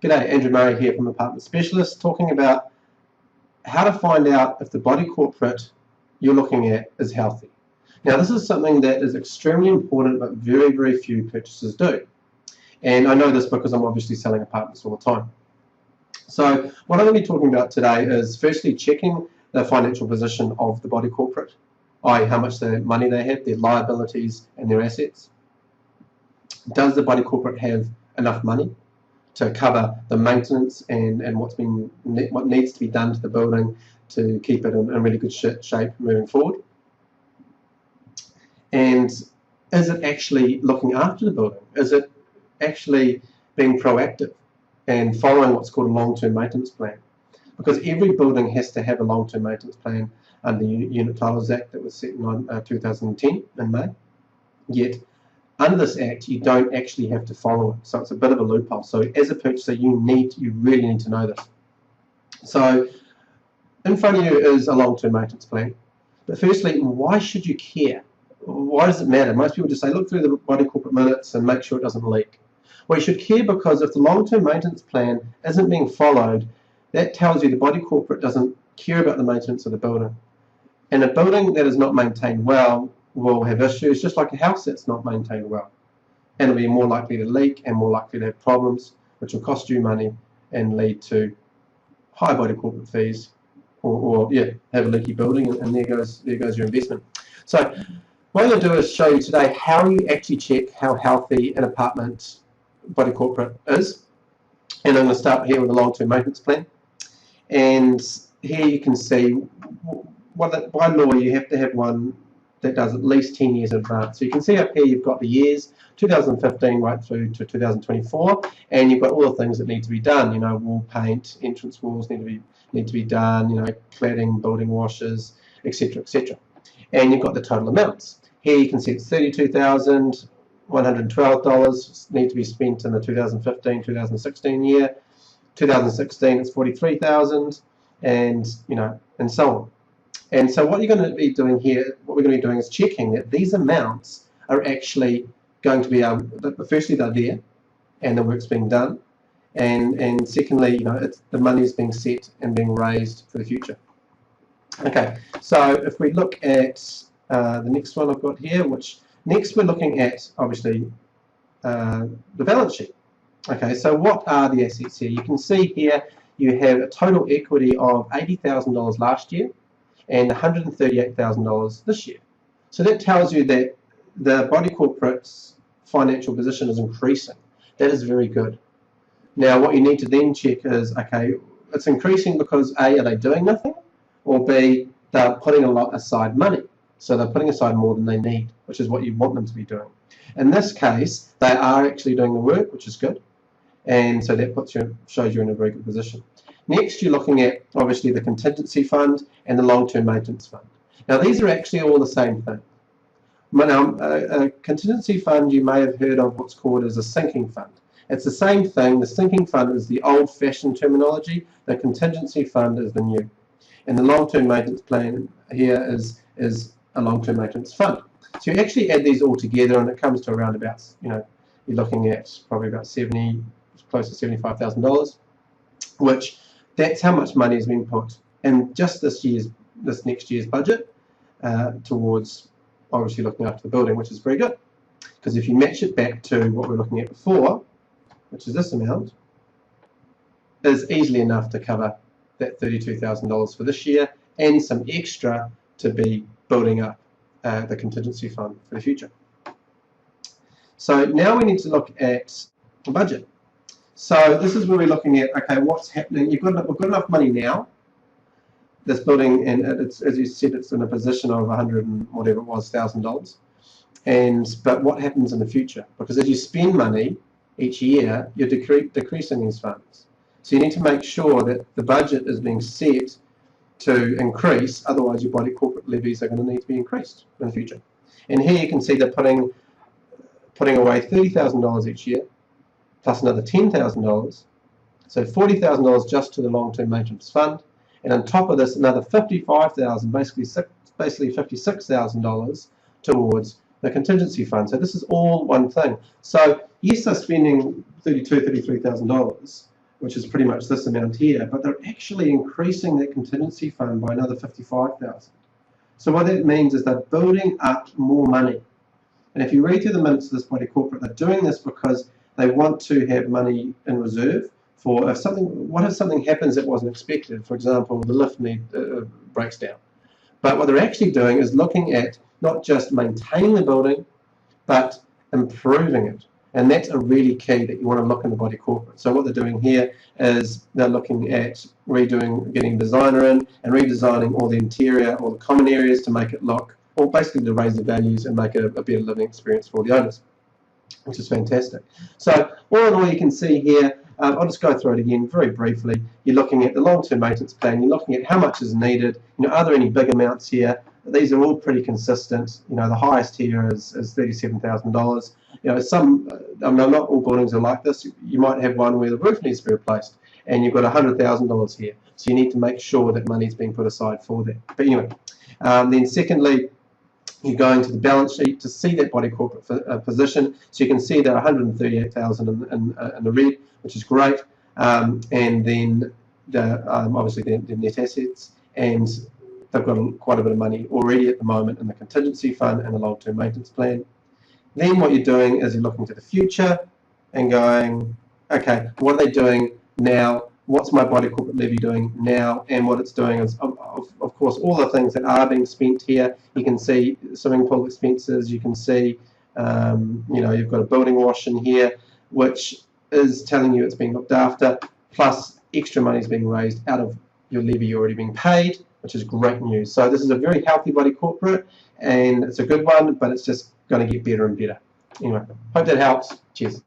G'day, Andrew Murray here from Apartment Specialist, talking about how to find out if the body corporate you're looking at is healthy. Now, this is something that is extremely important, but very, very few purchasers do. And I know this because I'm obviously selling apartments all the time. So what I'm going to be talking about today is firstly checking the financial position of the body corporate, i.e. how much money they have, their liabilities and their assets. Does the body corporate have enough money to cover the maintenance and what needs to be done to the building to keep it in really good shape moving forward? And is it actually looking after the building? Is it actually being proactive and following what's called a long-term maintenance plan? Because every building has to have a long-term maintenance plan under the Unit Titles Act that was set in 2010 in May. Yet under this act, you don't actually have to follow it, so it's a bit of a loophole. So as a purchaser, you really need to know this. So in front of you is a long-term maintenance plan. But firstly, why should you care? Why does it matter? Most people just say, look through the body corporate minutes and make sure it doesn't leak. Well, you should care because if the long-term maintenance plan isn't being followed, that tells you the body corporate doesn't care about the maintenance of the building. And a building that is not maintained well will have issues, just like a house that's not maintained well. And it'll be more likely to leak and more likely to have problems, which will cost you money and lead to high body corporate fees, or have a leaky building, and there goes your investment. So what I'm going to do is show you today how you actually check how healthy an apartment body corporate is. And I'm going to start here with a long-term maintenance plan. And here you can see, by law, you have to have one that does at least 10 years in advance. So you can see up here you've got the years 2015 right through to 2024, and you've got all the things that need to be done. You know, wall paint, entrance walls need to be done. You know, cladding, building washes, etc., etc. And you've got the total amounts. Here you can see it's $32,112 need to be spent in the 2015-2016 year. 2016 it's $43,000, and and so on. And so what you're going to be doing here, what we're going to be doing is checking that these amounts are actually going to be firstly they're there, and the work's being done, and secondly, the money is being set and being raised for the future. Okay, so if we look at the next one I've got here, which next we're looking at obviously the balance sheet. Okay, so what are the assets here? You can see here you have a total equity of $80,000 last year and $138,000 this year. So that tells you that the body corporate's financial position is increasing. That is very good. Now what you need to then check is, okay, it's increasing because A, are they doing nothing? Or B, they're putting a lot aside money. So they're putting aside more than they need, which is what you want them to be doing. In this case, they are actually doing the work, which is good. And so that shows you in a very good position. Next, you're looking at obviously the contingency fund and the long-term maintenance fund. Now these are actually all the same thing. Now, a contingency fund, you may have heard of what's called as a sinking fund. It's the same thing. The sinking fund is the old-fashioned terminology. The contingency fund is the new. And the long-term maintenance plan here is a long-term maintenance fund. So you actually add these all together, and it comes to around about, you're looking at probably about close to $75,000, which that's how much money has been put in just this next year's budget towards obviously looking after the building, which is very good. Because if you match it back to what we were looking at before, which is this amount, is easily enough to cover that $32,000 for this year and some extra to be building up the contingency fund for the future. So now we need to look at the budget. So this is where we're looking at, okay, what's happening? We've got enough money now. This building, and it's, as you said, it's in a position of $100,000. But what happens in the future? Because as you spend money each year, you're decreasing these funds. So you need to make sure that the budget is being set to increase, otherwise your body corporate levies are going to need to be increased in the future. And here you can see they're putting away $30,000 each year, plus another $10,000, so $40,000 just to the long-term maintenance fund, and on top of this another $55,000, basically $56,000 towards the contingency fund. So this is all one thing. So yes, they're spending $33,000, which is pretty much this amount here, but they're actually increasing that contingency fund by another 55,000. So what that means is they're building up more money. And if you read through the minutes of this body corporate, they're doing this because they want to have money in reserve for if something happens that wasn't expected. For example, the lift breaks down. But what they're actually doing is looking at not just maintaining the building, but improving it. And that's a really key that you want to look in the body corporate. So what they're doing here is they're looking at getting a designer in and redesigning all the interior, all the common areas to make it look, or basically to raise the values and make it a better living experience for the owners, which is fantastic. So all in all, you can see here, I'll just go through it again very briefly. You're looking at the long-term maintenance plan. You're looking at how much is needed. Are there any big amounts here? These are all pretty consistent. The highest here is $37,000. Not all buildings are like this. You might have one where the roof needs to be replaced, and you've got $100,000 here. So you need to make sure that money's being put aside for that. But anyway, then secondly, you're going to the balance sheet to see that body corporate position. So you can see there are 138,000 in the red, which is great. And then obviously the net assets, and they've got quite a bit of money already at the moment in the contingency fund and the long-term maintenance plan. Then what you're doing is you're looking to the future and going, okay, what are they doing now? What's my body corporate levy doing now? And what it's doing is, of course, all the things that are being spent here. You can see swimming pool expenses. You can see, you've got a building wash in here, which is telling you it's being looked after, plus extra money is being raised out of your levy already being paid, which is great news. So this is a very healthy body corporate, and it's a good one, but it's just going to get better and better. Anyway, hope that helps. Cheers.